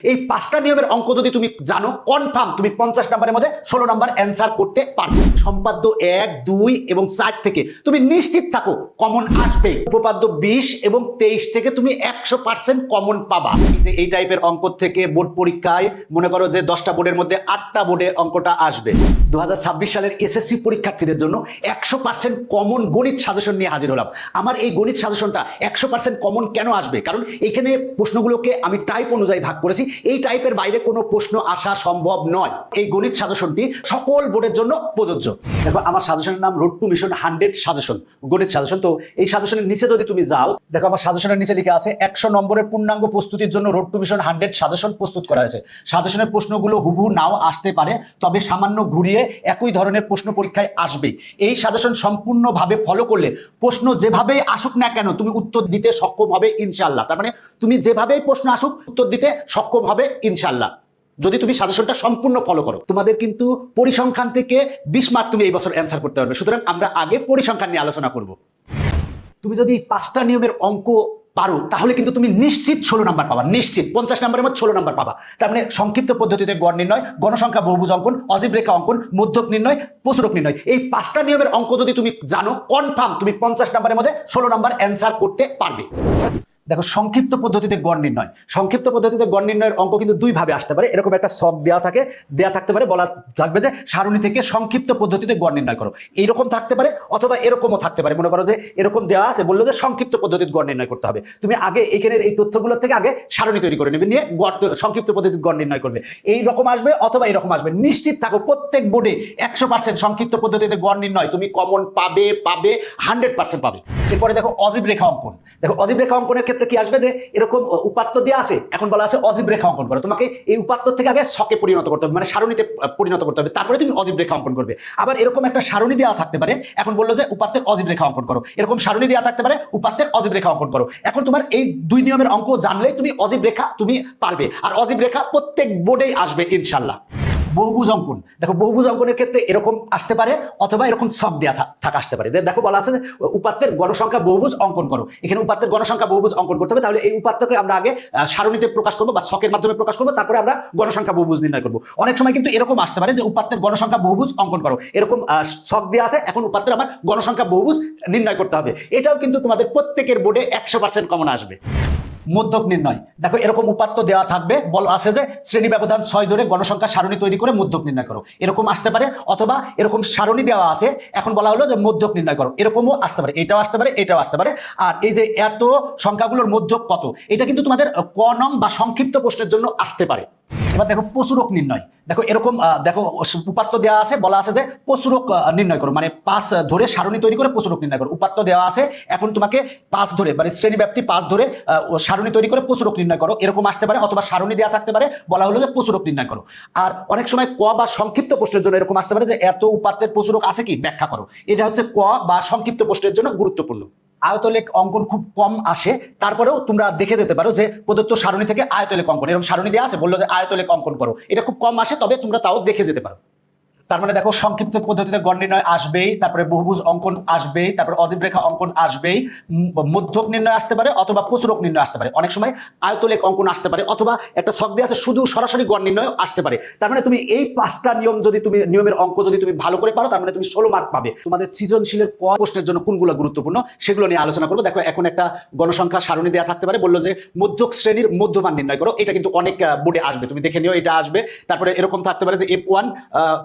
এই 5টা নিয়মের অঙ্ক যদি তুমি জানো কনফার্ম তুমি 50 নম্বরের মধ্যে 16 নম্বর অ্যান্সার করতে পারবে। সম্পাদ্য 1, 2 এবং 4 থেকে তুমি নিশ্চিত থাকো কমন আসবে। উপপাদ্য 20 এবং 23 থেকে তুমি 100% কমন পাবা। যে এই টাইপের অঙ্ক থেকে বোর্ড পরীক্ষায় মনে করো যে 10টা বোর্ডের মধ্যে 8টা বোর্ডে অঙ্কটা আসবে। 2026 সালের এসএসসি পরীক্ষার্থীদের জন্য 100% কমন গণিত সাজেশন নিয়ে হাজির হলাম। আমার এই গণিত সাজেশনটা 100% কমন কেন আসবে? কারণ এখানে প্রশ্নগুলোকে আমি টাইপ অনুযায়ী ভাগ করেছি। এই টাইপের বাইরে কোনো প্রশ্ন আসা সম্ভব নয়। এই গণিত সাজেশনটি সকল বোর্ডের জন্য প্রযোজ্য। দেখো আমার সাজেশনের নাম রোড টু মিশন 100 সাজেশন, গণিত সাজেশন। তো এই সাজেশনের নিচে যদি তুমি যাও, দেখো আমার সাজেশনের নিচে লেখা আছে 100 নম্বরের পূর্ণাঙ্গ প্রস্তুতির জন্য রোড টু মিশন 100 সাজেশন প্রস্তুত করা হয়েছে। সাজেশনের প্রশ্নগুলো হুবহু নাও আসতে পারে, তবে সামান্য ঘুরিয়ে একই ধরনের প্রশ্ন পরীক্ষায় আসবে। এই সাজেশন সম্পূর্ণভাবে ফলো করলে প্রশ্ন যেভাবেই আসুক না কেন তুমি উত্তর দিতে সক্ষম হবে ইনশাআল্লাহ। তার মানে তুমি যেভাবেই প্রশ্ন আসুক উত্তর দিতে সক্ষম হবে ইনশাআল্লাহ, যদি তুমি সাজেশনটা সম্পূর্ণ ফলো করো। তোমাদের কিন্তু পরিসংখ্যান থেকে 20 মার্ক তুমি এই বছর অ্যান্সার করতে পারবে। সুতরাং আমরা আগে পরিসংখ্যান নিয়ে আলোচনা করব। তুমি যদি 5টা নিয়মের অঙ্ক পারো তাহলে কিন্তু তুমি নিশ্চিত 16 নাম্বার পাবা, নিশ্চিত 50 নম্বরের মধ্যে 16 নাম্বার পাবা। তার মানে সংক্ষিপ্ত পদ্ধতিতে গড় নির্ণয়, গণসংখ্যা বহুভুজ অঙ্কন, অজীব রেখা অঙ্কন, মধ্যক নির্ণয়, প্রচুরক নির্ণয়, এই 5টা নিয়মের অঙ্ক যদি তুমি জানো কনফার্ম তুমি 50 নম্বরের মধ্যে 16 নাম্বার অ্যান্সার করতে পারবে। দেখো সংক্ষিপ্ত পদ্ধতিতে গড় নির্ণয়, সংক্ষিপ্ত পদ্ধতিতে গড় নির্ণয়ের অঙ্ক কিন্তু দুই ভাবে আসতে পারে। এরকম একটা সব দেয়া থাকতে পারে, বলা থাকবে যে সারণী থেকে সংক্ষিপ্ত পদ্ধতিতে গড় নির্ণয় করো, এইরকম থাকতে পারে অথবা এরকমও থাকতে পারে। মনে করো যে এরকম দেওয়া আছে, বললো যে সংক্ষিপ্ত পদ্ধতিতে গড় নির্ণয় করতে হবে, তুমি আগে এখানের এই তথ্যগুলো থেকে আগে সারণী তৈরি করে নেবে, নিয়ে সংক্ষিপ্ত পদ্ধতিতে গড় নির্ণয় করবে। এইরকম আসবে অথবা এরকম আসবে। নিশ্চিত থাকো প্রত্যেক বোর্ডে 100% সংক্ষিপ্ত পদ্ধতিতে গড় নির্ণয় তুমি কমন পাবে, 100% পাবে। এরপরে দেখো অজীব রেখা অঙ্কন। দেখো অজীব রেখা অঙ্কনের ক্ষেত্রে কি আসবে, যে এরকম উপাত্ত দেওয়া আছে, এখন বলা আছে অজীব রেখা অঙ্কন করো। তোমাকে এই উপাত্ত থেকে আগে ছকে পরিণত করতে হবে, মানে সারণীতে পরিণত করতে হবে, তারপরে তুমি অজীব রেখা অঙ্কন করবে। আবার এরকম একটা সারণী দেওয়া থাকতে পারে, এখন বললো যে উপাত্তের অজীব রেখা অঙ্কন করো, এরকম সারণী দেওয়া থাকতে পারে, উপাত্তের অজীব রেখা অঙ্কন করো। এখন তোমার এই দুই নিয়মের অঙ্ক জানলেই তুমি অজীব রেখা তুমি পারবে, আর অজীব রেখা প্রত্যেক বোর্ডেই আসবে ইনশাল্লাহ। বহুভুজ অঙ্কন, দেখো বহুভুজ অঙ্কনের ক্ষেত্রে এরকম আসতে পারে অথবা এরকম সব দেওয়া থাকা আসতে পারে। দেখো বলা আছে উপাত্তের গণসংখ্যা বহুভুজ অঙ্কন করো, এখানে উপাত্তের গণসংখ্যা বহুভুজ অঙ্কন করতে হবে। তাহলে এই উপাত্তকে আমরা আগে সারণীতে প্রকাশ করবো বা ছকের মাধ্যমে প্রকাশ করবো, তারপরে আমরা গণসংখ্যা বহুভুজ নির্ণয় করবো। অনেক সময় কিন্তু এরকম আসতে পারে যে উপাত্তের গণসংখ্যা বহুভুজ অঙ্কন করো, এরকম ছক দেওয়া আছে, এখন উপাত্তের আমার গণসংখ্যা বহুভুজ নির্ণয় করতে হবে। এটাও কিন্তু তোমাদের প্রত্যেকের বোর্ডে 100% কমন আসবে। মধ্যক নির্ণয়, দেখো এরকম উপাত্ত দেওয়া থাকবে, বলা আছে যে শ্রেণী ব্যবধান 6 ধরে গণসংখ্যা সারণী তৈরি করে মধ্যক নির্ণয় করো, এরকম আসতে পারে। অথবা এরকম সারণী দেওয়া আছে, এখন বলা হলো যে মধ্যক নির্ণয় করো, এরকমও আসতে পারে, এটাও আসতে পারে, এটাও আসতে পারে। আর এই যে এত সংখ্যাগুলোর মধ্যক কত, এটা কিন্তু তোমাদের ক নং বা সংক্ষিপ্ত প্রশ্নের জন্য আসতে পারে। এবার দেখো প্রচুরক নির্ণয়, দেখো এরকম দেখো উপাত্ত দেওয়া আছে, বলা আছে যে প্রচুরক নির্ণয় করো, মানে 5 ধরে সারণী তৈরি করে প্রচুরক নির্ণয় করো। উপাত্ত দেওয়া আছে, এখন তোমাকে 5 ধরে মানে শ্রেণী ব্যাপ্তি 5 ধরে সারণী তৈরি করে প্রচুরক নির্ণয় করো, এরকম আসতে পারে। অথবা সারণী দেওয়া থাকতে পারে, বলা হলো যে প্রচুরক নির্ণয় করো। আর অনেক সময় ক বা সংক্ষিপ্ত প্রশ্নের জন্য এরকম আসতে পারে যে এত উপাত্তের প্রচুরক আছে কি ব্যাখ্যা করো। এটা হচ্ছে ক বা সংক্ষিপ্ত প্রশ্নের জন্য গুরুত্বপূর্ণ। আয়তলেখ অঙ্কন খুব কম আসে, তারপরেও তোমরা দেখে যেতে পারো যে প্রদত্ত সারণী থেকে আয়তলেখ অঙ্কন, এরকম সারণী দেওয়া আছে, বললো যে আয়তলেখ অঙ্কন করো, এটা খুব কম আসে, তবে তোমরা তাও দেখে যেতে পারো। তার মানে দেখো সংক্ষিপ্ত পদ্ধতিতে গড় নির্ণয় আসবেই, তারপরে বহুভুজ অঙ্কন আসবেই, তারপরে অজীব রেখা অঙ্কন আসবেই, মধ্যক নির্ণয় আসতে পারে অথবা প্রচুরক নির্ণয় আসতে পারে, অনেক সময় আয়তলেখ অঙ্কন আসতে পারে, অথবা একটা ছক দিয়ে আছে শুধু সরাসরি গড় নির্ণয় আসতে পারে। তার মানে তুমি এই 5টা নিয়ম যদি তুমি নিয়মের অঙ্ক যদি তুমি ভালো করে পারো, তার মানে তুমি 16 মার্ক পাবে। তোমাদের সৃজনশীলের ক প্রশ্নের জন্য কোনগুলো গুরুত্বপূর্ণ সেগুলো নিয়ে আলোচনা করবো। দেখো এখন একটা গণসংখ্যা সারণী দেওয়া থাকতে পারে, বললো যে মধ্যক শ্রেণীর মধ্যমান নির্ণয় করো, এটা কিন্তু অনেক বোর্ডে আসবে, তুমি দেখে নিও, এটা আসবে। তারপরে এরকম থাকতে পারে যে F1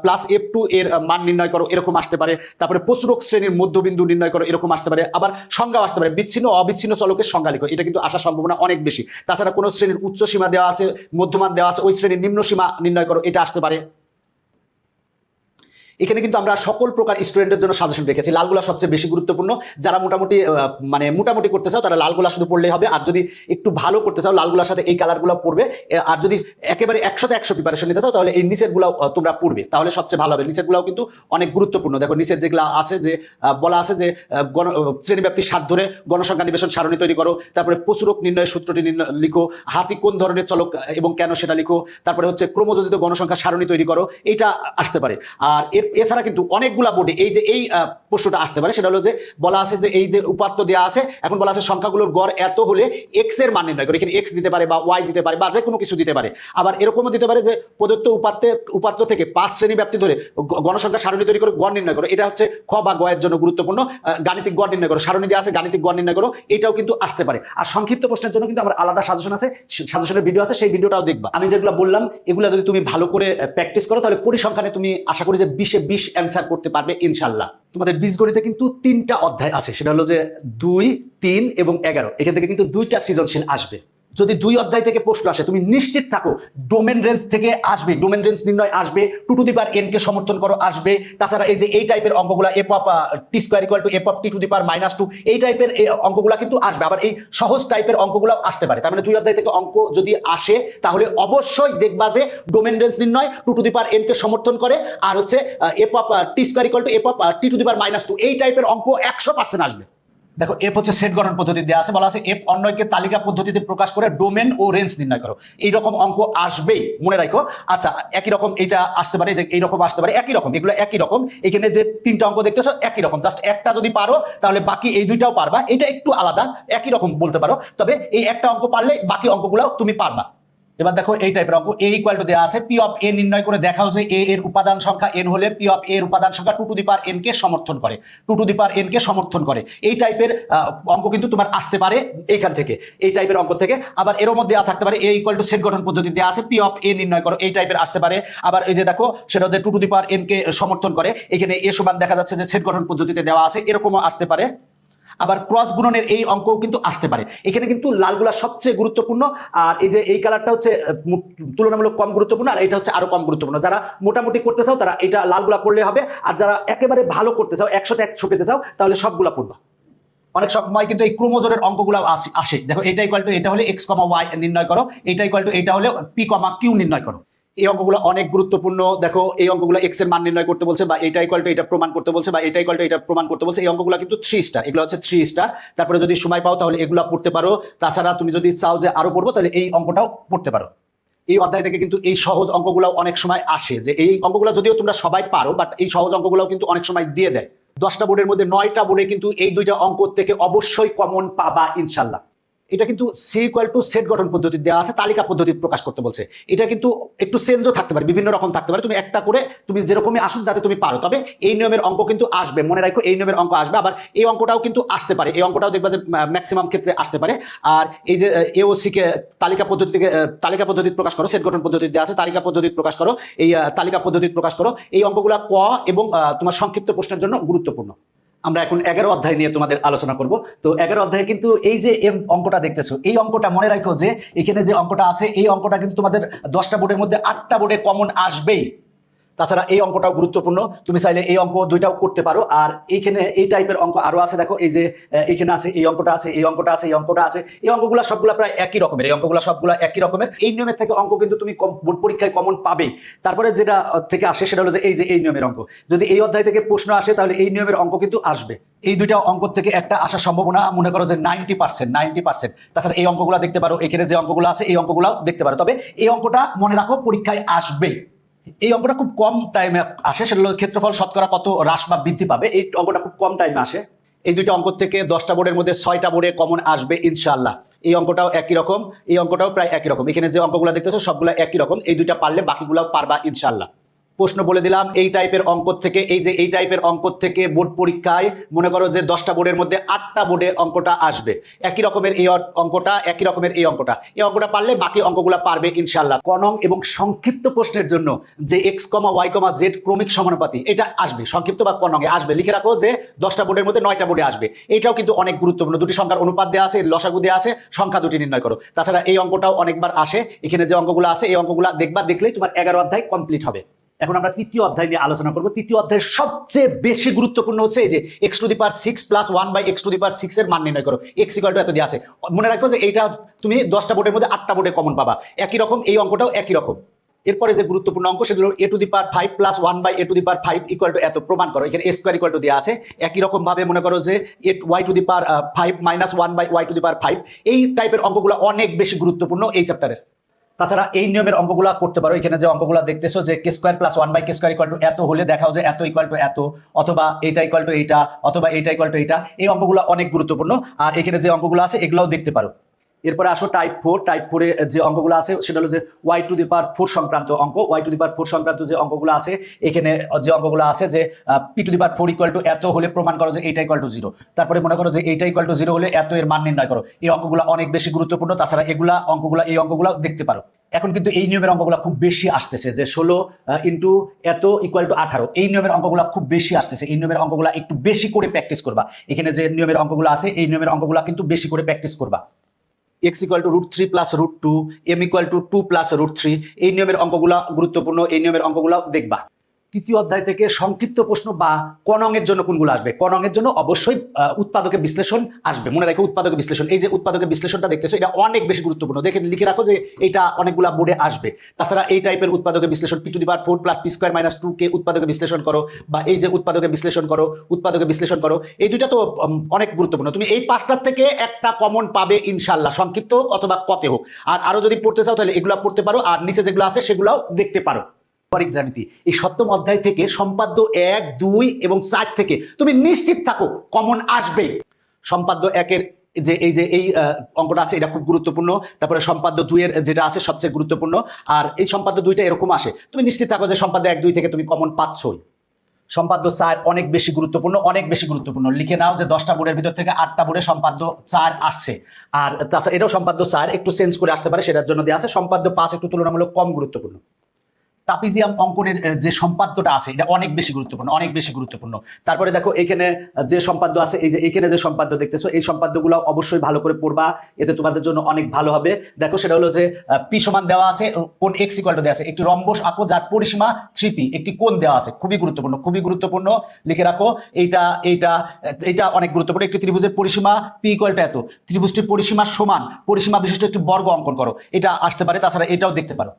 প্লাস F2 এর মান নির্ণয় করো, এরকম আসতে পারে। তারপরে প্রচুরক শ্রেণীর মধ্যবিন্দু নির্ণয় করো, এরকম আসতে পারে। আবার সংজ্ঞা আসতে পারে, বিচ্ছিন্ন অবিচ্ছিন্ন চলকের সংজ্ঞা লিখো, এটা কিন্তু আসার সম্ভাবনা অনেক বেশি। তাছাড়া কোনো শ্রেণীর উচ্চ সীমা দেওয়া আছে, মধ্যমান দেওয়া আছে, ওই শ্রেণীর নিম্ন সীমা নির্ণয় করো, এটা আসতে পারে। এখানে কিন্তু আমরা সকল প্রকার স্টুডেন্টের জন্য সাজেশন রেখেছি। লালগুলা সবচেয়ে বেশি গুরুত্বপূর্ণ, যারা মোটামুটি করতে চাও তারা লালগুলা শুধু পড়লেই হবে, আর যদি একটু ভালো করতে চাও লালগুলার সাথে এই কালারগুলো পড়বে। আর যদি একেবারে 100 প্রিপারেশন নিতে চাও তাহলে এই নিচের গুলো তোমরা পড়বে, তাহলে সবচেয়ে ভালো হবে। নিচের গুলাও কিন্তু অনেক গুরুত্বপূর্ণ। দেখো নিচের যেগুলো আছে, যে বলা আছে যে শ্রেণীব্যাপ্তি 7 ধরে গণসংখ্যা নিবেশন সারণী তৈরি করো, তারপরে প্রচুরক নির্ণয়ের সূত্রটি লিখো, হাতি কোন ধরনের চলক এবং কেন সেটা লিখো, তারপরে হচ্ছে ক্রমযোজিত গণসংখ্যা সারণী তৈরি করো, এটা আসতে পারে। আর এছাড়া কিন্তু অনেকগুলা বোর্ডে এই যে এই প্রশ্নটা আসতে পারে, সেটা হলো যে বলা আছে যে এই যে উপাত্ত দেওয়া আছে, এখন বলা আছে সংখ্যাগুলোর গড় এত হলে এক্স এর মান নির্ণয় করে। এখানে এক্স দিতে পারে বা ওয়াই দিতে পারে বা যে কোনো কিছু দিতে পারে। আবার এরকমও দিতে পারে যে প্রদত্ত উপাত্ত থেকে 5 শ্রেণী ব্যাপ্তি ধরে গণসংখ্যা সারণী তৈরি করে গড় নির্ণয় করো। এটা হচ্ছে খ বা গ এর জন্য গুরুত্বপূর্ণ। গাণিতিক গড় নির্ণয় করো, সারণী দেওয়া আছে, গাণিতিক গড় নির্ণয় করো, এটাও কিন্তু আসতে পারে। আর সংক্ষিপ্ত প্রশ্নের জন্য কিন্তু আমার আলাদা সাজেশন আছে, সাজেশনের ভিডিও আছে, সেই ভিডিওটাও দেখবা। আমি যেগুলো বললাম এগুলো যদি তুমি ভালো করে প্র্যাকটিস করো তাহলে পরিসংখ্যানে তুমি আশা করি যে 20-এ 20 অ্যান্সার করতে পারবে ইনশাল্লাহ। তোমাদের বীজগণিতে কিন্তু 3টা অধ্যায় আছে, সেটা হলো যে 2, 3 এবং 11। এখান থেকে কিন্তু 2টা সৃজনশীল আসবে। যদি 2 অধ্যায় থেকে প্রশ্ন আসে তুমি নিশ্চিত থাকো ডোমেন রেঞ্জ থেকে আসবে, ডোমেন রেঞ্জ নির্ণয় আসবে, 2 টু দি পাওয়ার n কে সমর্থন করো আসবে। তাছাড়া এই যে এই টাইপের অঙ্কগুলো f of t square equal to f of t to the power -2, এই টাইপের অঙ্কগুলো কিন্তু আসবে। আবার এই সহজ টাইপের অঙ্কগুলো আসতে পারে। তার মানে 2 অধ্যায় থেকে অঙ্ক যদি আসে তাহলে অবশ্যই দেখবা যে ডোমেন রেঞ্জ নির্ণয় 2 টু দি পাওয়ার n কে সমর্থন করে, আর হচ্ছে f of t square equal to f of t to the power -2, এই টাইপের অঙ্ক 100% আসবে। দেখো এফ হচ্ছে সেট গঠন পদ্ধতি দেওয়া আছে, বলা আছে এফ অন্যকে তালিকা পদ্ধতিতে প্রকাশ করে ডোমেন ও রেঞ্জ নির্ণয় করো। এইরকম অঙ্ক আসবেই, মনে রাখো। আচ্ছা, একই রকম এটা আসতে পারে, যে এইরকম আসতে পারে, একই রকম, এগুলো একই রকম। এখানে যে 3টা অঙ্ক দেখতেছো একই রকম, জাস্ট একটা যদি পারো তাহলে বাকি এই 2টাও পারবা। এটা একটু আলাদা, একই রকম বলতে পারো, তবে এই একটা অঙ্ক পারলে বাকি অঙ্কগুলো তুমি পারবা। এবার দেখো এই টাইপের অঙ্ক a ইকুয়াল টু দেওয়া আছে পি অফ এ নির্ণয় করে দেখাও যে a এর উপাদান সংখ্যা n হলে পি অফ এর উপাদান সংখ্যা 2 টু দি পাওয়ার n কে সমর্থন করে, 2 টু দি পাওয়ার n কে সমর্থন করে। এই টাইপের অঙ্ক কিন্তু তোমার আসতে পারে এইখান থেকে, এই টাইপের অঙ্ক থেকে। আবার এর মধ্যে দেওয়া থাকতে পারে a ইকুয়াল টু সেট গঠন পদ্ধতি দেওয়া আছে পি অফ এ নির্ণয় করো, এই টাইপের আসতে পারে। আবার এই যে দেখো সেটা হচ্ছে 2 টু দি পাওয়ার n কে সমর্থন করে, এখানে a সমান দেখা যাচ্ছে যে সেট গঠন পদ্ধতিতে দেওয়া আছে, এরকমও আসতে পারে। আবার ক্রস গুণনের এই অঙ্কও কিন্তু আসতে পারে। এখানে কিন্তু লালগুলা সবচেয়ে গুরুত্বপূর্ণ, আর এই যে এই কালারটা হচ্ছে তুলনামূলক কম গুরুত্বপূর্ণ, আর এটা হচ্ছে আরো কম গুরুত্বপূর্ণ। যারা মোটামুটি করতে চাও তারা এটা লালগুলা পড়লে হবে, আর যারা একেবারে ভালো করতে চাও, 100তে 100 পেতে চাও, তাহলে সবগুলা পড়বা। অনেক সময় কিন্তু এই ক্রোমোজোমের অঙ্কগুলো আসে। দেখো এটা ইকুয়াল টু এটা হলে x, y নির্ণয় করো, এটা ইকুয়াল টু এটা হলে p, q নির্ণয় করো। এই অঙ্কগুলো অনেক গুরুত্বপূর্ণ। দেখো এই অঙ্কগুলো x এর মান নির্ণয় করতে বলছে, বা এটা ইকুয়াল টু এটা প্রমাণ করতে বলছে, বা এটা ইকুয়াল টু এটা প্রমাণ করতে বলছে। এই অঙ্কগুলো কিন্তু 3 স্টার, এগুলো হচ্ছে 3 স্টার। তারপরে যদি সময় পাও তাহলে এগুলো পড়তে পারো। তাছাড়া তুমি যদি চাও যে আরো পড়বো তাহলে এই অঙ্কটাও পড়তে পারো। এই অধ্যায় থেকে কিন্তু এই সহজ অঙ্কগুলো অনেক সময় আসে, যে এই অঙ্কগুলো যদিও তোমরা সবাই পারো, বাট এই সহজ অঙ্কগুলো কিন্তু অনেক সময় দিয়ে দেয়। 10টা বোর্ডের মধ্যে 9টা বোর্ডে কিন্তু এই 2টা অঙ্ক থেকে অবশ্যই কমন পাবা ইনশাল্লাহ। এটা কিন্তু সি ইকুয়াল টু সেট গঠন পদ্ধতি দেওয়া আছে, তালিকা পদ্ধতি প্রকাশ করতে বলছে। এটা কিন্তু একটু চেঞ্জও থাকতে পারে, বিভিন্ন রকম থাকতে পারে। তুমি একটা করে তুমি যেরকমই আসুক যাতে তুমি পারো, তবে এই নিয়মের অঙ্ক কিন্তু আসবে, মনে রাখো এই নিয়মের অঙ্ক আসবে। আবার এই অঙ্কটাও কিন্তু আসতে পারে, এই অঙ্কটাও দেখবা যে ম্যাক্সিমাম ক্ষেত্রে আসতে পারে। আর এই যে এওসি কে তালিকা পদ্ধতি প্রকাশ করো, সেট গঠন পদ্ধতি দেওয়া আছে, তালিকা পদ্ধতি প্রকাশ করো, এই তালিকা পদ্ধতি প্রকাশ করো। এই অঙ্কগুলা ক এবং তোমার সংক্ষিপ্ত প্রশ্নের জন্য গুরুত্বপূর্ণ। আমরা এখন 11 অধ্যায় নিয়ে তোমাদের আলোচনা করব। তো 11 অধ্যায়ে কিন্তু এই যে অঙ্কটা দেখতেছো, এই অঙ্কটা মনে রাখো যে এখানে যে অঙ্কটা আছে, এই অঙ্কটা কিন্তু তোমাদের 10টা বোর্ডের মধ্যে 8টা বোর্ডে কমন আসবেই। তাছাড়া এই অঙ্কটাও গুরুত্বপূর্ণ, তুমি চাইলে এই অঙ্ক 2টাও করতে পারো। আর এইখানে এই টাইপের অঙ্ক আরো আছে, দেখো এই যে এখানে আছে, এই অঙ্কটা আছে, এই অঙ্কটা আছে, এই অঙ্কটা আছে। এই অঙ্কগুলো সবগুলো প্রায় একই রকমের, এই অঙ্কগুলো সবগুলো একই রকমের। এই নিয়মের থেকে অঙ্ক কিন্তু তুমি বোর্ড পরীক্ষায় কমন পাবেই। তারপরে যেটা থেকে আসে সেটা হলো যে এই যে এই নিয়মের অঙ্ক, যদি এই অধ্যায় থেকে প্রশ্ন আসে তাহলে এই নিয়মের অঙ্ক কিন্তু আসবে। এই 2টা অঙ্ক থেকে একটা আসার সম্ভাবনা মনে করো যে 90%। তাছাড়া এই অঙ্কগুলো দেখতে পারো, এখানে যে অঙ্কগুলো আছে এই অঙ্কগুলো দেখতে পারো। তবে এই অঙ্কটা মনে রাখো পরীক্ষায় আসবে। এই অঙ্কটা খুব কম টাইমে আসে, সেটা হলো ক্ষেত্রফল শতকরা কত হ্রাস বা বৃদ্ধি পাবে। এই অঙ্কটা খুব কম টাইমে আসে। এই 2টা অঙ্ক থেকে 10টা বোর্ডের মধ্যে 6টা বোর্ডে কমন আসবে ইনশাআল্লাহ। এই অঙ্কটাও একই রকম, এই অঙ্কটাও প্রায় একই রকম। এখানে যে অঙ্কগুলো দেখতেছো সবগুলো একই রকম। এই 2টা পারলে বাকিগুলো পারবা ইনশাআল্লাহ। প্রশ্ন বলে দিলাম, এই টাইপের অঙ্ক থেকে, এই যে এই টাইপের অঙ্ক থেকে বোর্ড পরীক্ষায় মনে করো যে 10টা বোর্ডের মধ্যে 8টা বোর্ডে অঙ্কটা আসবে। একই রকমের এই অঙ্কটা, একই রকমের এই অঙ্কটা। এই অঙ্কটা পারলে বাকি অঙ্কগুলো পারবে ইনশাআল্লাহ। ক নং এবং সংক্ষিপ্ত প্রশ্নের জন্য যে x, y, z ক্রমিক সমানুপাতি, এটা আসবে সংক্ষিপ্ত বা ক নং এ আসবে। লিখে রাখো যে 10টা বোর্ডের মধ্যে 9টা বোর্ডে আসবে। এটাও কিন্তু অনেক গুরুত্বপূর্ণ। 2টি সংখ্যার অনুপাত দেওয়া আছে, লসাগু দেওয়া আছে, সংখ্যা 2টি নির্ণয় করো। তাছাড়া এই অঙ্কটাও অনেকবার আসে। এখানে যে অঙ্কগুলো আছে এই অঙ্কগুলো দেখলেই তোমার 11 অধ্যায় কমপ্লিট হবে। এখন আমরা 3য় অধ্যায় নিয়ে আলোচনা করব। 3য় অধ্যায়ের সবচেয়ে বেশি গুরুত্বপূর্ণ হচ্ছে এই যে x to the power 6 plus 1 by x to the power 6 এর মান নির্ণয় করো। x ইকুয়াল টু এত দিয়ে আছে। মনে রাখো যে এইটা তুমি 10টা বোর্ডের মধ্যে 8টা বোর্ডে কমন পাবা। একই রকম এই অঙ্কটাও একই রকম। এরপরে যে গুরুত্বপূর্ণ অঙ্ক সেগুলো a to the power 5 plus 1 by a to the power 5 equal to এত প্রমাণ করো। এখানে a স্কয়ার ইকুয়াল টু দেওয়া আছে। একই রকম ভাবে মনে করো যে y to the power 5 minus 1 by y to the power 5। এই টাইপের অঙ্কগুলো অনেক বেশি গুরুত্বপূর্ণ এই চ্যাপ্টারের। তাছাড়া এই নিয়মের অঙ্কগুলো করতে পারো। এখানে যে অঙ্কগুলো দেখতেছো যে k square plus 1/k square equal to এত হলে দেখাও যে এত ইকুয়াল টু এত, অথবা এটা ইকুয়াল টু এইটা, অথবা এটা ইকুয়াল টু এইটা, এই অঙ্কগুলো অনেক গুরুত্বপূর্ণ। আর এখানে যে অঙ্কগুলো আছে এগুলোও দেখতে পারো। এরপরে আসো টাইপ 4। টাইপ 4 এ যে অঙ্কগুলো আছে সেটা হলো যে y⁴ সংক্রান্ত অঙ্ক। y⁴ সংক্রান্ত যে অঙ্কগুলো আছে, এখানে যে অঙ্কগুলো আছে যে p⁴ ইকুয়াল টু এত হলে প্রমাণ করো যে এইটা ইকুয়াল টু 0। তারপরে মনে করো যে এইটা ইকুয়াল টু 0 হলে এত এর মান নির্ণয় করো। এই অঙ্কগুলো অনেক বেশি গুরুত্বপূর্ণ। তাছাড়া এই অঙ্কগুলো দেখতে পারো। এখন কিন্তু এই নিয়মের অঙ্কগুলো খুব বেশি আসতেছে, যে 16 ইন্টু এত ইকুয়াল টু 18। এই নিয়মের অঙ্কগুলো খুব বেশি আসতেছে। এই নিয়মের অঙ্কগুলো একটু বেশি করে প্র্যাকটিস করবা। এখানে যে নিয়মের অঙ্কগুলো আছে এই নিয়মের অঙ্কগুলো কিন্তু বেশি করে প্র্যাকটিস করবা। x equal to √3 plus √2, m equal to 2 plus √3, এই নিয়মের অঙ্কগুলো গুরুত্বপূর্ণ। এই নিয়মের অঙ্কগুলো দেখবা। তৃতীয় অধ্যায় থেকে সংক্ষিপ্ত প্রশ্ন বা কনঙের জন্য কোনগুলো আসবে? কনঙের জন্য অবশ্যই উৎপাদকের বিশ্লেষণ আসবে। মনে রাখো উৎপাদকের বিশ্লেষণ, এই যে উৎপাদকের বিশ্লেষণটা দেখতেছো এটা অনেক বেশি গুরুত্বপূর্ণ। দেখে লিখে রাখো যে এটা অনেকগুলা বোর্ডে আসবে। তাছাড়া এই টাইপের উৎপাদকের বিশ্লেষণ p⁴ প্লাস p² - 2কে উৎপাদকের বিশ্লেষণ করো, বা এই যে উৎপাদকের বিশ্লেষণ করো, উৎপাদকের বিশ্লেষণ করো, এই দুইটা তো অনেক গুরুত্বপূর্ণ। তুমি এই পাঁচটার থেকে একটা কমন পাবে ইনশাল্লাহ, সংক্ষিপ্ত অথবা কতে হোক। আর আরো যদি পড়তে চাও তাহলে এগুলা পড়তে পারো, আর নিচে যেগুলো আছে সেগুলাও দেখতে পারো। জ্যামিতি এই সপ্তম অধ্যায় থেকে সম্পাদ্য 1, 2 এবং 4 থেকে তুমি নিশ্চিত থাকো কমন আসবেই। সম্পাদ্য 1-এর এই অঙ্কটা আছে এটা খুব গুরুত্বপূর্ণ। তারপরে সম্পাদ্য 2-এর যেটা আছে সবচেয়ে গুরুত্বপূর্ণ। আর এই সম্পাদ্য 2টা এরকম আসে, তুমি নিশ্চিত থাকো যে সম্পাদ্য 1, 2 থেকে তুমি কমন পাচ্ছই। সম্পাদ্য 4 অনেক বেশি গুরুত্বপূর্ণ, অনেক বেশি গুরুত্বপূর্ণ। লিখে নাও যে 10টা বোর্ডের ভিতর থেকে 8টা বোর্ডে সম্পাদ্য 4 আসছে। আর তাছাড়া এটাও সম্পাদ্য 4 একটু চেঞ্জ করে আসতে পারে, সেটার জন্য দেওয়া আছে। সম্পাদ্য 5 একটু তুলনামূলক কম গুরুত্বপূর্ণ। ট্রাপিজিয়াম অঙ্কনের যে সম্পাদ্যটা আছে এটা অনেক বেশি গুরুত্বপূর্ণ, অনেক বেশি গুরুত্বপূর্ণ। তারপরে দেখো এখানে যে সম্পাদ্য আছে, এই যে এখানে যে সম্পাদ্য দেখতেছো এই সম্পাদ্যগুলো অবশ্যই ভালো করে পড়বা, এতে তোমাদের জন্য অনেক ভালো হবে। দেখো সেটা হলো যে পি সমান দেওয়া আছে, কোণ x ইকুয়াল টু দেওয়া আছে, একটি রম্বস আঁকো যার পরিসীমা 3p, একটি কোণ দেওয়া আছে। খুবই গুরুত্বপূর্ণ, খুবই গুরুত্বপূর্ণ, লিখে রাখো। এইটা অনেক গুরুত্বপূর্ণ। একটি ত্রিভুজের পরিসীমা p ইকুয়াল টু এত, ত্রিভুজটির পরিসীমা সমান, পরিসীমা বিশিষ্ট একটি বর্গ অঙ্কন করো, এটা আসতে পারে। তাছাড়া এটাও দেখতে পারো।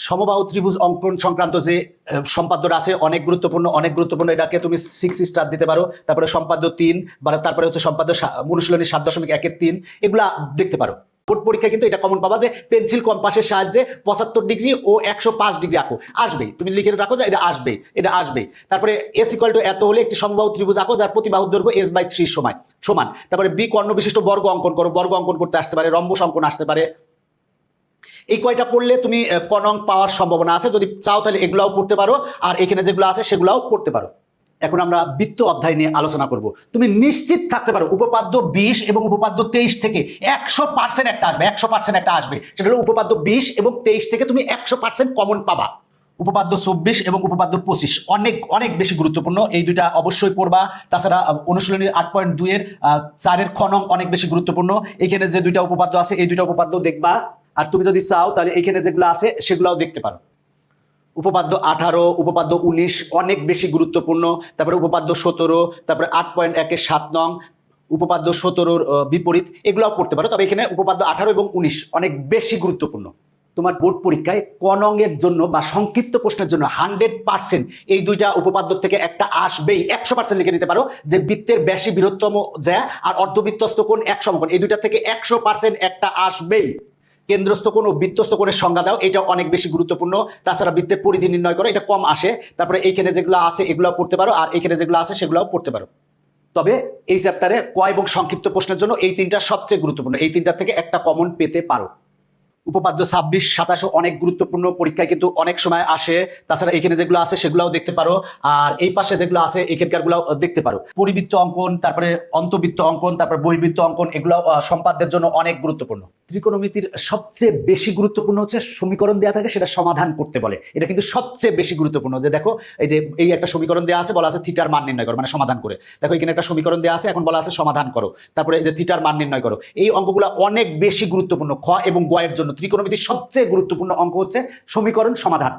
সমবাহু ত্রিভুজ অঙ্কন সংক্রান্ত যে সম্পাদ্যটা আছে অনেক গুরুত্বপূর্ণ, অনেক গুরুত্বপূর্ণ। এটাকে তুমি 6 স্টার দিতে পারো। তারপরে সম্পাদ্য 3, বা তারপরে হচ্ছে সম্পাদ্য অনুশীলনী 7.1-এর 3, এগুলা দেখতে পারো। বোর্ড পরীক্ষা কিন্তু এটা কমন পাবা যে পেন্সিল কম্পাসের সাহায্যে 75 ডিগ্রি ও 105 ডিগ্রি আঁকো, আসবেই। তুমি লিখে রাখো যে এটা আসবেই, এটা আসবেই। তারপরে s ইকুয়াল টু এত হলে একটি সমবাহু ত্রিভুজ আঁকো যার প্রতি বাহুর দৈর্ঘ্য s/3 সমান। তারপরে b কর্ণ বিশিষ্ট বর্গ অঙ্কন করো, বর্গ অঙ্কন করতে আসতে পারে, রম্বস অঙ্কন আসতে পারে। এই কয়টা পড়লে তুমি কনং পাওয়ার সম্ভাবনা আছে। যদি চাও তাহলে এগুলাও পড়তে পারো, আর এখানে যেগুলো আছে সেগুলাও পড়তে পারো। এখন আমরা বৃত্ত অধ্যায় নিয়ে আলোচনা করব। তুমি নিশ্চিত থাকতে পারো উপপাদ্য 20 এবং উপপাদ্য 23 থেকে 100% একটা আসবে, 100% একটা আসবে। সেটা হলো উপপাদ্য 20 এবং 23 থেকে তুমি 100% কমন পাবা। উপপাদ্য 24 এবং উপপাদ্য 25 অনেক অনেক বেশি গুরুত্বপূর্ণ, এই দুইটা অবশ্যই পড়বা। তাছাড়া অনুশীলনী 8.2-এর 4-এর খ নং অনেক বেশি গুরুত্বপূর্ণ। এখানে যে দুইটা উপপাদ্য আছে এই দুইটা উপপাদ্য দেখবা। আর তুমি যদি চাও তাহলে এখানে যেগুলো আছে সেগুলোও দেখতে পারো। উপপাদ্য 18, উপপাদ্য 19 অনেক বেশি গুরুত্বপূর্ণ। তারপরে উপপাদ্য 17, তারপরে 8.1-এর 7 নং, উপপাদ্য 17-র বিপরীত, এগুলোও পড়তে পারো। তবে এখানে উপপাদ্য 18 এবং 19 অনেক বেশি গুরুত্বপূর্ণ। তোমার বোর্ড পরীক্ষায় কনঙের জন্য বা সংক্ষিপ্ত প্রশ্নের জন্য 100% এই দুইটা উপপাদ্য থেকে একটা আসবেই। 100% লিখে নিতে পারো যে বৃত্তের ব্যাসী বৃহত্তম জ্যা আর অর্ধবৃত্তস্থ কোণ এক সমকোণ, এই দুইটা থেকে 100% একটা আসবেই। কেন্দ্রস্থ কোণ ও বৃত্তস্থ কোণের সংজ্ঞা দাও, এটা অনেক বেশি গুরুত্বপূর্ণ। তাছাড়া বৃত্তের পরিধি নির্ণয় করো, এটা কম আসে। তারপরে এইখানে যেগুলো আছে এগুলো পড়তে পারো, আর এখানে যেগুলো আছে সেগুলোও পড়তে পারো। তবে এই চ্যাপ্টারে ক এবং সংক্ষিপ্ত প্রশ্নের জন্য এই তিনটা সবচেয়ে গুরুত্বপূর্ণ, এই তিনটা থেকে একটা কমন পেতে পারো। উপপাদ্য 26, 27 অনেক গুরুত্বপূর্ণ, পরীক্ষায় কিন্তু অনেক সময় আসে। তাছাড়া এখানে যেগুলো আছে সেগুলোও দেখতে পারো, আর এই পাশে যেগুলো আছে এখানকার গুলাও দেখতে পারো। পরিবৃত্ত অঙ্কন, তারপরে অন্তবৃত্ত অঙ্কন, তারপর বহির্বৃত্ত অঙ্কন, এগুলো সম্পাদ্যের জন্য অনেক গুরুত্বপূর্ণ। ত্রিকোণমিতির সবচেয়ে বেশি গুরুত্বপূর্ণ হচ্ছে সমীকরণ দেওয়া থাকে সেটা সমাধান করতে বলে, এটা কিন্তু সবচেয়ে বেশি গুরুত্বপূর্ণ। যে দেখো এই একটা সমীকরণ দেওয়া আছে, বলা আছে থিটার মান নির্ণয় করো, মানে সমাধান করে। দেখো এখানে একটা সমীকরণ দেওয়া আছে, এখন বলা আছে সমাধান করো, তারপরে যে থিটার মান নির্ণয় করো। এই অঙ্কগুলো অনেক বেশি গুরুত্বপূর্ণ খ এবং গ এর জন্য। ত্রিকোণমিতির সবচেয়ে গুরুত্বপূর্ণ অঙ্ক হচ্ছে সমীকরণ সমাধান,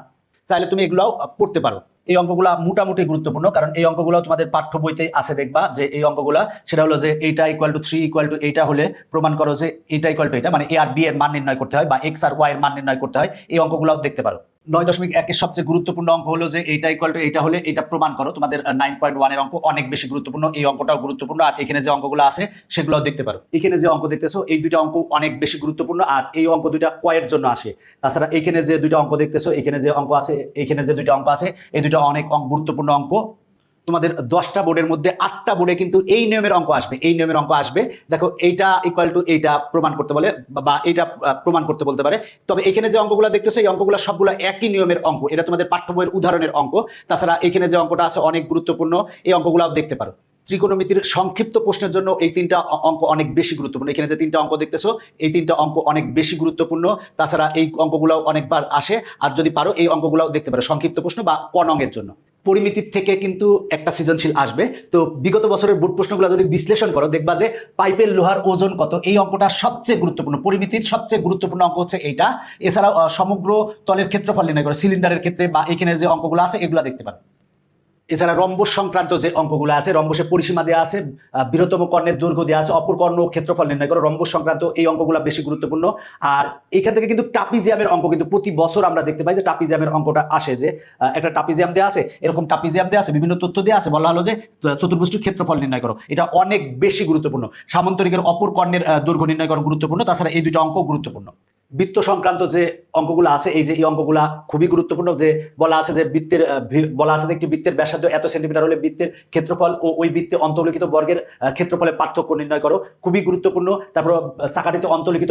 চাইলে তুমি এগুলাও পড়তে পারো। এই অঙ্কগুলা মোটামুটি গুরুত্বপূর্ণ, কারণ এই অঙ্কগুলো তোমাদের পাঠ্য বইতে আছে, দেখবা যে এই অঙ্কগুলা সেটা হলো যে এইটা ইকুয়াল টু 3 ইকুয়াল টু এইটা হলে প্রমাণ করো যে এইটা ইকুয়াল টু এটা, মানে এ আর বি এর মান নির্ণয় করতে হয়, বা এক্স আর ওয়াই এর মান নির্ণয় করতে হয়। এই অঙ্কগুলাও দেখতে পারো। 9.1 এর সবচেয়ে গুরুত্বপূর্ণ অঙ্ক হলো যে এইটা ইকুয়াল টু এইটা হলে এটা প্রমাণ করো। তোমাদের 9.1 এর অঙ্ক অনেক বেশি গুরুত্বপূর্ণ, এই অঙ্কটাও গুরুত্বপূর্ণ। আর এখানে যে অঙ্কগুলো আছে সেগুলোও দেখতে পারো। এখানে যে অঙ্ক দেখতেছো এই দুইটা অঙ্ক অনেক বেশি গুরুত্বপূর্ণ, আর এই অঙ্ক দুইটা কয়ের জন্য আসে। তাছাড়া এখানে যে দুইটা অঙ্ক দেখতেছো, এখানে যে অঙ্ক আছে, এখানে যে দুইটা অঙ্ক আছে, এই দুইটা অনেক গুরুত্বপূর্ণ অঙ্ক। তোমাদের 10টা বোর্ডের মধ্যে 8টা বোর্ডে কিন্তু এই নিয়মের অঙ্ক আসবে, এই নিয়মের অঙ্ক আসবে। দেখো এইটা ইকুয়াল টু এইটা প্রমাণ করতে বলে বা এইটা প্রমাণ করতে বলতে পারে। তবে এখানে যে অঙ্কগুলো দেখতেছো এই অঙ্কগুলো সবগুলো একই নিয়মের অঙ্ক, এটা তোমাদের পাঠ্য বইয়ের উদাহরণের অঙ্ক। তাছাড়া এখানে যে অঙ্কটা আছে অনেক গুরুত্বপূর্ণ, এই অঙ্কগুলোও দেখতে পারো। ত্রিকোণমিতির সংক্ষিপ্ত প্রশ্নের জন্য এই 3টা অঙ্ক অনেক বেশি গুরুত্বপূর্ণ। এখানে যে 3টা অঙ্ক দেখতেছো এই 3টা অঙ্ক অনেক বেশি গুরুত্বপূর্ণ। তাছাড়া এই অঙ্কগুলো অনেকবার আসে, আর যদি পারো এই অঙ্কগুলো দেখতে পারো সংক্ষিপ্ত প্রশ্ন বা ক নংয়ের জন্য। পরিমিতির থেকে কিন্তু একটা সৃজনশীল আসবে। তো বিগত বছরের বোর্ড প্রশ্নগুলো যদি বিশ্লেষণ করো দেখবা যে পাইপের লোহার ওজন কত, এই অঙ্কটা সবচেয়ে গুরুত্বপূর্ণ। পরিমিতির সবচেয়ে গুরুত্বপূর্ণ অঙ্ক হচ্ছে এইটা। এছাড়াও সমগ্র তলের ক্ষেত্রফল নির্ণয় করো সিলিন্ডারের ক্ষেত্রে, বা এখানে যে অঙ্কগুলো আছে এগুলো দেখতে পারো। এছাড়া রম্বস সংক্রান্ত যে অঙ্কগুলো আছে, রম্বসের পরিসীমা দেওয়া আছে, বৃহত্তম কর্ণের দৈর্ঘ্য দেওয়া আছে, অপর কর্ণ ক্ষেত্রফল নির্ণয় করো। রম্বস সংক্রান্ত এই অঙ্কগুলো বেশি গুরুত্বপূর্ণ। আর এখান থেকে কিন্তু ট্রাপিজিয়ামের অঙ্ক কিন্তু প্রতি বছর আমরা দেখতে পাই যে ট্রাপিজিয়ামের অঙ্কটা আসে, যে একটা ট্রাপিজিয়াম দেওয়া আছে, এরকম ট্রাপিজিয়াম দেওয়া আছে, বিভিন্ন তথ্য দেওয়া আছে, বলা হলো যে চতুর্ভুজটির ক্ষেত্রফল নির্ণয় করো। এটা অনেক বেশি গুরুত্বপূর্ণ। সামান্তরিকের অপর কর্ণের দৈর্ঘ্য নির্ণয় করো গুরুত্বপূর্ণ। তাছাড়া এই দুটো অঙ্ক গুরুত্বপূর্ণ। বৃত্ত সংক্রান্ত যে অঙ্কগুলো আছে এই যে এই অঙ্কগুলা খুবই গুরুত্বপূর্ণ। যে বলা আছে যে বৃত্তের বলা আছে যে একটি বৃত্তের ব্যাসার্ধ এত সেন্টিমিটার হলে বৃত্তের ক্ষেত্রফল ও ওই বৃত্তে অন্তর্লিখিত বর্গের ক্ষেত্রফলের পার্থক্য নির্ণয় করো, খুবই গুরুত্বপূর্ণ। তারপর চাকাটিতে অন্তর্লিখিত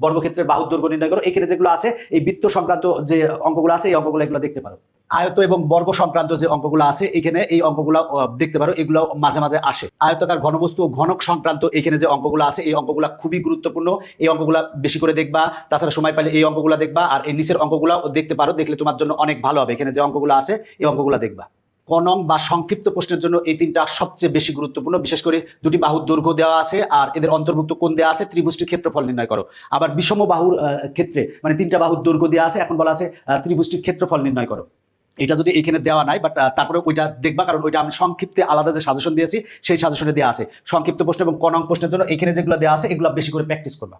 বর্গক্ষেত্রের বাহুর দৈর্ঘ্য নির্ণয় করো। এখানে যেগুলো আছে এই বৃত্ত সংক্রান্ত যে অঙ্কগুলো আছে এই অঙ্কগুলো এগুলো দেখতে পারো। আয়ত এবং বর্গ সংক্রান্ত যে অঙ্কগুলো আছে এখানে এই অঙ্কগুলো দেখতে পারো, এগুলো মাঝে মাঝে আসে। আয়তাকার ঘনবস্তু ও ঘনক সংক্রান্ত এখানে যে অঙ্কগুলো আছে এই অঙ্কগুলো খুবই গুরুত্বপূর্ণ, এই অঙ্কগুলো বেশি করে দেখবা। তাছাড়া সময় পেলে এই অঙ্কগুলো দেখবা, আর এই নিচের অঙ্কগুলো দেখতে পারো, দেখলে তোমার জন্য অনেক ভালো হবে। এখানে যে অঙ্কগুলো আছে এই অঙ্কগুলো দেখবা। ক নং বা সংক্ষিপ্ত প্রশ্নের জন্য এই 3টা সবচেয়ে বেশি গুরুত্বপূর্ণ। বিশেষ করে দুটি বাহুর দৈর্ঘ্য দেওয়া আছে আর এদের অন্তর্ভুক্ত কোণ দেওয়া আছে, ত্রিভুজটির ক্ষেত্রফল নির্ণয় করো। আবার বিষম বাহুর ক্ষেত্রে মানে 3টা বাহুর দৈর্ঘ্য দেওয়া আছে, এখন বলা আছে ত্রিভুজটির ক্ষেত্রফল নির্ণয় করো। এটা যদি এখানে দেওয়া নাই, বাট তারপরে ওইটা দেখবা, কারণ ওইটা আমি সংক্ষিপ্তে আলাদা যে সাজেশন দিয়েছি সেই সাজেশনে দেওয়া আছে। সংক্ষিপ্ত প্রশ্ন এবং ক নং প্রশ্নের জন্য এখানে যেগুলো দেওয়া আছে এগুলো বেশি করে প্র্যাকটিস করবা।